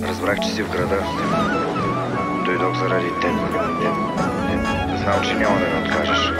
Разбрах, че си в града. Дойдох заради теб. Знам, че няма да ме откажеш.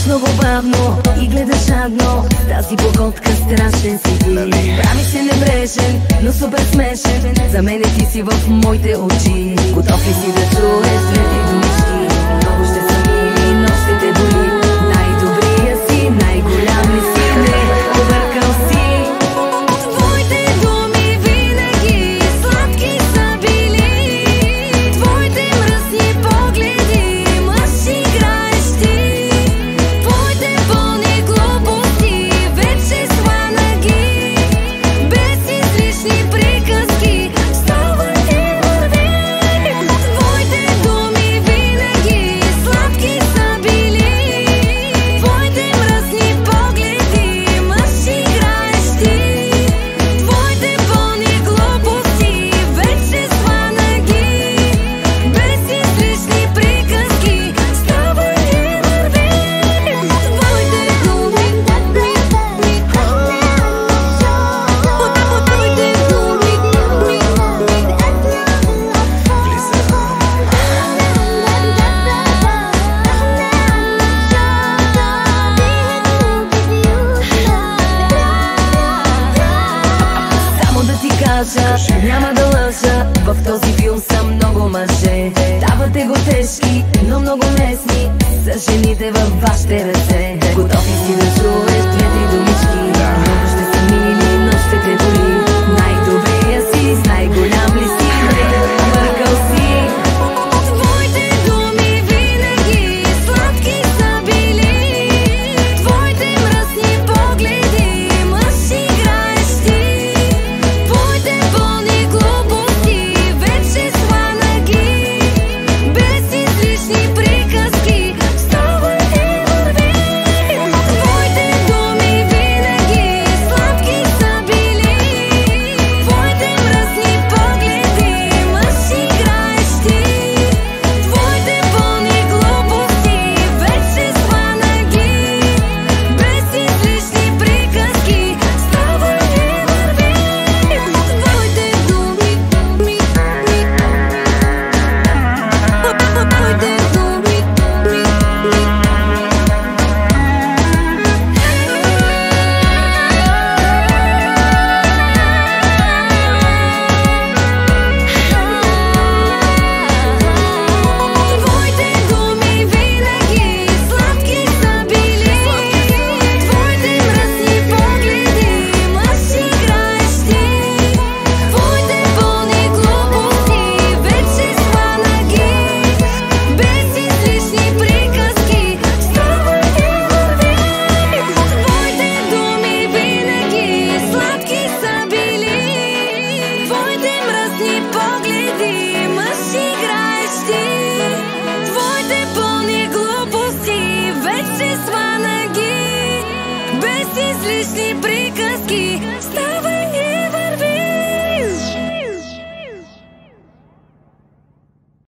Много бавно и гледаш жадно, с тази походка страшен си ти. Прави се небрежен, но супер смешен. За мене ти си в моите очи. Готов ли си да чуеш свети думички? Много ще са мили, но ще те боли. Най-добрия си, най-голям ли си? Не, побъркал си. Твоите думи винаги сладки са били. Твоите мръсни погледи, мъж играещи. Няма да лъжа, в този филм са много мъже. Давате го тежки, но много лесни са жените във вашите ръце. Готов ли си да чуеш две-три думички? Много ще са мили, но ще те боли. Най-добрия си, с най-голям ли си? Бъркал си. Твоите думи винаги сладки са били. Твоите мръсни погледи, мъж играещи. Излишни приказки.